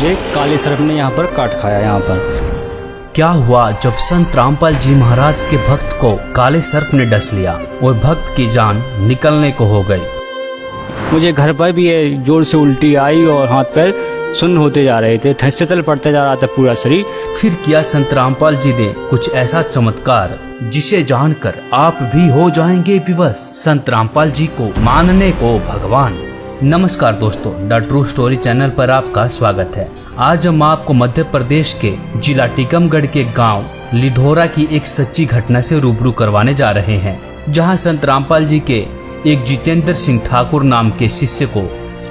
मुझे काले सर्प ने यहाँ पर काट खाया। यहाँ पर क्या हुआ जब संत रामपाल जी महाराज के भक्त को काले सर्प ने डस लिया और भक्त की जान निकलने को हो गई। मुझे घर पर भी जोर से उल्टी आई और हाथ पैर सुन्न होते जा रहे थे, शीतल पड़ता जा रहा था पूरा शरीर। फिर किया संत रामपाल जी ने कुछ ऐसा चमत्कार जिसे जानकर आप भी हो जाएंगे विवश। संत रामपाल जी को मानने को भगवान। नमस्कार दोस्तों, द ट्रू स्टोरी चैनल पर आपका स्वागत है। आज हम आपको मध्य प्रदेश के जिला टीकमगढ़ के गांव लिधोरा की एक सच्ची घटना से रूबरू करवाने जा रहे हैं, जहां संत रामपाल जी के एक जितेंद्र सिंह ठाकुर नाम के शिष्य को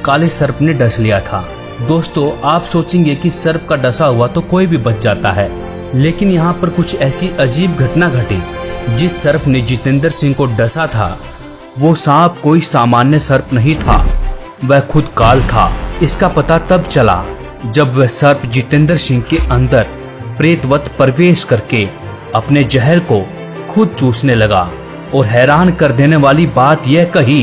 काले सर्प ने डस लिया था। दोस्तों, आप सोचेंगे कि सर्प का डसा हुआ तो कोई भी बच जाता है, लेकिन यहाँ पर कुछ ऐसी अजीब घटना घटी। जिस सर्प ने जितेंद्र सिंह को डसा था वो सांप कोई सामान्य सर्प नहीं था, वह खुद काल था। इसका पता तब चला जब वह सर्प जितेंद्र सिंह के अंदर प्रेतवत प्रवेश करके अपने जहर को खुद चूसने लगा। और हैरान कर देने वाली बात यह कही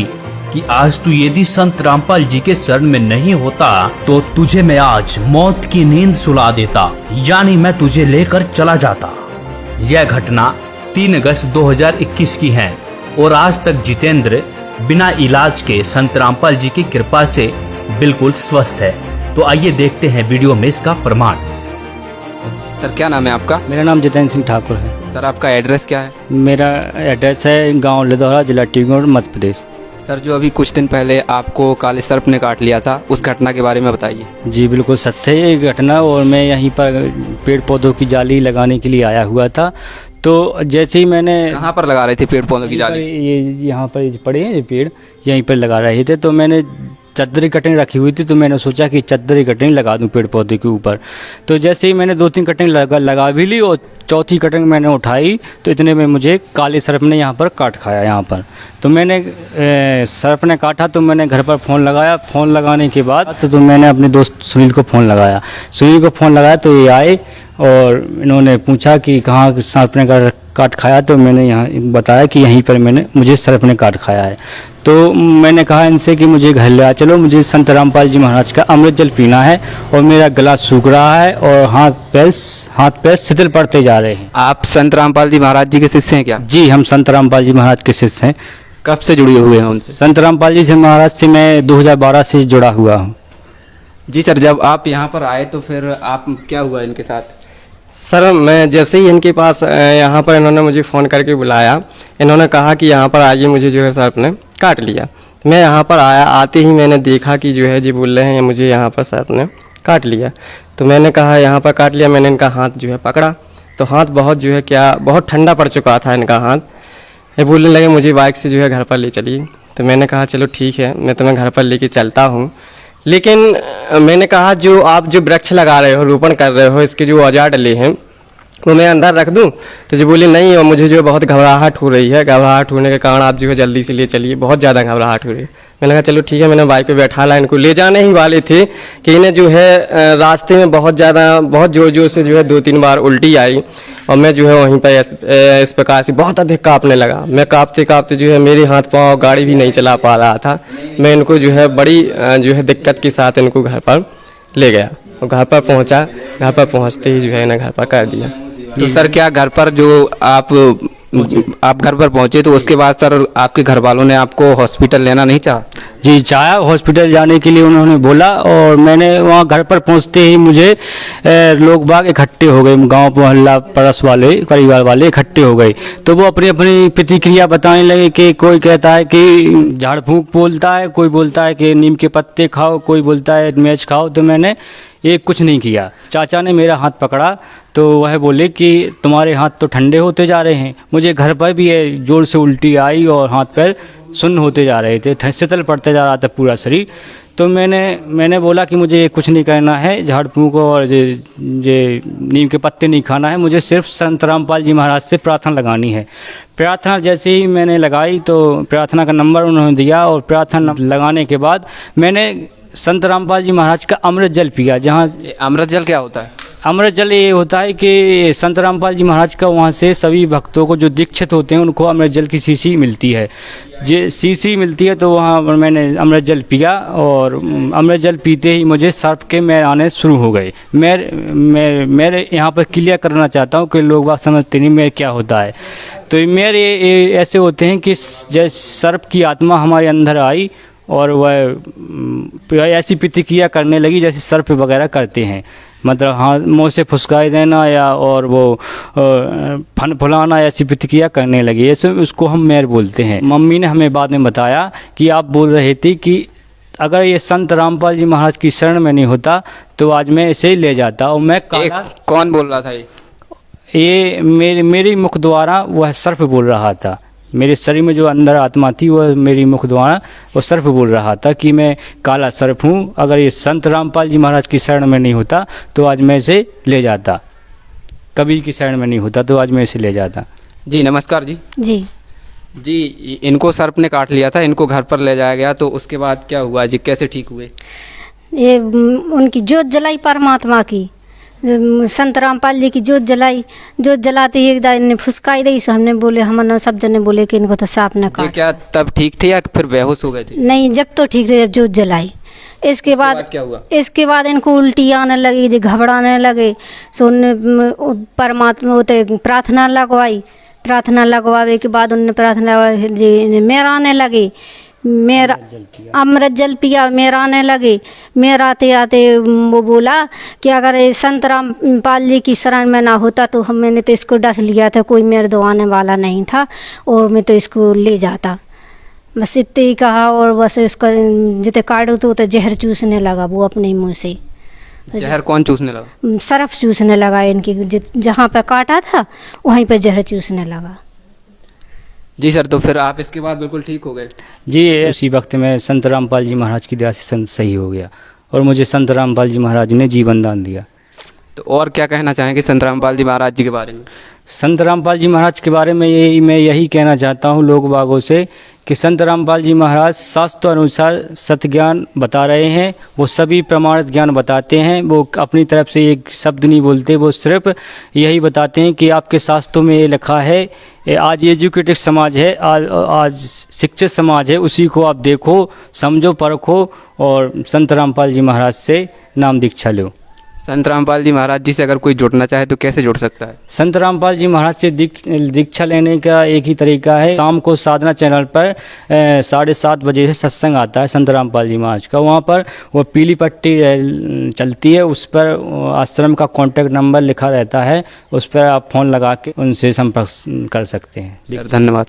कि आज तू यदि संत रामपाल जी के शरण में नहीं होता तो तुझे मैं आज मौत की नींद सुला देता, यानी मैं तुझे लेकर चला जाता। यह घटना 3 अगस्त 2021 की है और आज तक जितेंद्र बिना इलाज के संत रामपाल जी की कृपा से बिल्कुल स्वस्थ है। तो आइए देखते हैं वीडियो में इसका प्रमाण। सर, क्या नाम है आपका? मेरा नाम जितेंद्र सिंह ठाकुर है। सर, आपका एड्रेस क्या है? मेरा एड्रेस है गांव लिधौरा, जिला टीकमगढ़, मध्य प्रदेश। सर, जो अभी कुछ दिन पहले आपको काले सर्प ने काट लिया था, उस घटना के बारे में बताइए। जी बिल्कुल सत्य है ये घटना। और मैं यहीं पर पेड़ पौधों की जाली लगाने के लिए आया हुआ था। तो जैसे ही मैंने कहाँ पर लगा रहे थे पेड़ पौधों की जाली? ये यहाँ पर पड़े हैं ये पेड़, यहीं पर लगा रहे थे। तो मैंने चद्दरी कटिंग रखी हुई थी, तो मैंने सोचा कि चद्दरी कटिंग लगा दूं पेड़ पौधे के ऊपर। तो जैसे ही मैंने 2-3 कटिंग लगा भी ली और चौथी कटिंग मैंने उठाई तो इतने में मुझे काले सर्प ने यहाँ पर काट खाया। यहाँ पर तो मैंने सर्प ने काटा तो मैंने घर पर फ़ोन लगाया। फ़ोन लगाने के बाद तो मैंने अपने दोस्त सुनील को फ़ोन लगाया। सुनील को फ़ोन लगाया तो ये आए और इन्होंने पूछा कि कहाँ सर्प ने काट खाया। तो मैंने यहाँ बताया कि यहीं पर मुझे सर्प ने काट खाया है। तो मैंने कहा इनसे कि मुझे घर ले आ चलो, मुझे संत रामपाल जी महाराज का अमृत जल पीना है और मेरा गला सूख रहा है और हाथ पैर शिथिल पड़ते जा रहे हैं। आप संत रामपाल जी महाराज जी के शिष्य हैं क्या? जी, हम संत रामपाल जी महाराज के शिष्य हैं। कब से जुड़े हुए हैं उनसे? संत रामपाल जी से महाराज से मैं 2012 से जुड़ा हुआ हूँ। जी सर, जब आप यहाँ पर आए तो फिर आप क्या हुआ इनके साथ? सर, मैं जैसे ही इनके पास यहाँ पर इन्होंने मुझे फ़ोन करके बुलाया, इन्होंने कहा कि यहाँ पर आइए, मुझे जो है सर्प ने काट लिया। मैं यहाँ पर आया, आते ही मैंने देखा कि जो है जी बोल रहे हैं मुझे यहाँ पर सर्प ने काट लिया। तो मैंने कहा यहाँ पर काट लिया। मैंने इनका हाथ जो है पकड़ा तो हाथ बहुत ठंडा पड़ चुका था इनका हाथ। ये बोलने लगे मुझे बाइक से जो है घर पर ले चलिए। तो मैंने कहा चलो ठीक है, मैं तुम्हें घर पर लेके चलता हूँ। लेकिन मैंने कहा जो आप जो वृक्ष लगा रहे हो, रोपण कर रहे हो, इसके जो औजार डले हैं वो मैं अंदर रख दूं? तो जो बोली नहीं, और मुझे जो बहुत घबराहट हो रही है, घबराहट होने के कारण आप जो है जल्दी से ले चलिए, बहुत ज़्यादा घबराहट हो रही है। मैंने कहा चलो ठीक है। मैंने बाइक पे बैठा ला, इनको ले जाने ही वाले थे कि इन्हें जो है रास्ते में बहुत ज़ोर ज़ोर से जो है 2-3 बार उल्टी आई और मैं जो है वहीं पर इस प्रकार से बहुत अधिक काँपने लगा। मैं काँपते काँपते जो है मेरे हाथ पाँव गाड़ी भी नहीं चला पा रहा था। मैं इनको जो है बड़ी जो है दिक्कत के साथ इनको घर पर ले गया और घर पर पहुँचा। घर पर पहुँचते ही जो है इन्हें घर पर कर दिया। तो सर, क्या घर पर जो आप घर पर पहुंचे तो उसके बाद सर आपके घर वालों ने आपको हॉस्पिटल लेना नहीं चाहा? जी, चाहा हॉस्पिटल जाने के लिए उन्होंने बोला और मैंने वहाँ घर पर पहुँचते ही मुझे लोग बाग इकट्ठे हो गए, गांव मोहल्ला पड़ोस वाले परिवार वाले इकट्ठे हो गए। तो वो अपनी अपनी प्रतिक्रिया बताने लगे कि कोई कहता है कि झाड़ फूंक बोलता है, कोई बोलता है कि नीम के पत्ते खाओ, कोई बोलता है मैच खाओ। तो मैंने कुछ नहीं किया। चाचा ने मेरा हाथ पकड़ा तो वह बोले कि तुम्हारे हाथ तो ठंडे होते जा रहे हैं। मुझे घर पर भी जोर से उल्टी आई और हाथ पैर सुन्न होते जा रहे थे, शीतल पड़ता जा रहा था पूरा शरीर। तो मैंने बोला कि मुझे कुछ नहीं करना है, झाड़ फूंक और ये नीम के पत्ते नहीं खाना है, मुझे सिर्फ संत रामपाल जी महाराज से प्रार्थना लगानी है। प्रार्थना जैसे ही मैंने लगाई तो प्रार्थना का नंबर उन्होंने दिया और प्रार्थना लगाने के बाद मैंने संत रामपाल जी महाराज का अमृत जल पिया। जहाँ अमृत जल क्या होता है? अमृत जल ये होता है कि संत रामपाल जी महाराज का वहाँ से सभी भक्तों को जो दीक्षित होते हैं उनको अमृत जल की शीशी मिलती है। जे शीशी मिलती है तो वहाँ पर मैंने अमृत जल पिया और अमृत जल पीते ही मुझे सर्प के मैल आने शुरू हो गए। मेरे यहाँ पर क्लियर करना चाहता हूँ कि लोग बात समझते नहीं मैल क्या होता है। तो मेरे ऐसे होते हैं कि जैसे सर्प की आत्मा हमारे अंदर आई और वह ऐसी प्रतिक्रिया करने लगी जैसे सर्प वगैरह करते हैं, मतलब हाँ मुँह से फुसकाई देना या और वो फन फुलाना, ऐसी प्रतिक्रिया करने लगी, ऐसे उसको हम मैल बोलते हैं। मम्मी ने हमें बाद में बताया कि आप बोल रहे थे कि अगर ये संत रामपाल जी महाराज की शरण में नहीं होता तो आज मैं इसे ले जाता। और मैं कौन बोल रहा था ये मेरी मुख द्वारा वह सर्प बोल रहा था। मेरे शरीर में जो अंदर आत्मा थी वह मेरी मुख द्वारा वो सर्प बोल रहा था कि मैं काला सर्प हूँ, अगर ये संत रामपाल जी महाराज की शरण में नहीं होता तो आज मैं इसे ले जाता, कबीर की शरण में नहीं होता तो आज मैं इसे ले जाता। जी नमस्कार जी। जी इनको सर्प ने काट लिया था, इनको घर पर ले जाया गया, तो उसके बाद क्या हुआ जी, कैसे ठीक हुए? ये उनकी जोत जलाई परमात्मा की, संत रामपाल जी की जोत जलाई। जोत जलाते ही एकदम इन्हें फुसकाई दी, सो हमने बोले, हम सब जने बोले कि इनको तो सांप ने काट। क्या तब ठीक थे या फिर बेहोश हो गए थे? नहीं, जब तो ठीक थे, जब जोत जलाई। इसके बाद क्या हुआ? इसके बाद इनको उल्टी आने लगी, जो घबराने लगे, सो उनने परमात्मा होते प्रार्थना लगवाई। प्रार्थना लगवावे के बाद उनने प्रार्थना जी मेरा आने लगे, मेरा अमृत जल पिया, मेरा आने लगे। मेरा आते आते वो बोला कि अगर संत रामपाल जी की शरण में ना होता तो मैंने तो इसको डस लिया था, कोई मेरे दो आने वाला नहीं था और मैं तो इसको ले जाता, बस इतने ही कहा। और बस उसका जितने काटो तो जहर चूसने लगा वो अपने मुँह से। जहर कौन चूसने लगा? सर्प चूसने लगा इनकी, जहाँ पे काटा था वहीं पे जहर चूसने लगा। जी सर, तो फिर आप इसके बाद बिल्कुल ठीक हो गए? जी उसी वक्त में संत रामपाल जी महाराज की दया से सही हो गया और मुझे संत रामपाल जी महाराज ने जीवन दान दिया। तो और क्या कहना चाहेंगे संत रामपाल जी महाराज जी के बारे में? संत रामपाल जी महाराज के बारे में मैं यही कहना चाहता हूँ लोग बागों से कि संत रामपाल जी महाराज शास्त्र अनुसार सत्य ज्ञान बता रहे हैं। वो सभी प्रमाणित ज्ञान बताते हैं, वो अपनी तरफ से एक शब्द नहीं बोलते, वो सिर्फ यही बताते हैं कि आपके शास्त्रों में ये लिखा है। आज एजुकेटेड समाज है, आज शिक्षित समाज है, उसी को आप देखो, समझो, परखो और संत रामपाल जी महाराज से नाम दीक्षा लो। संत रामपाल जी महाराज जी से अगर कोई जुड़ना चाहे तो कैसे जुड़ सकता है? संत रामपाल जी महाराज से दीक्षा लेने का एक ही तरीका है, शाम को साधना चैनल पर 7:30 बजे से सत्संग आता है संत रामपाल जी महाराज का। वहाँ पर वो पीली पट्टी चलती है, उस पर आश्रम का कॉन्टैक्ट नंबर लिखा रहता है, उस पर आप फ़ोन लगा के उनसे संपर्क कर सकते हैं। सर धन्यवाद।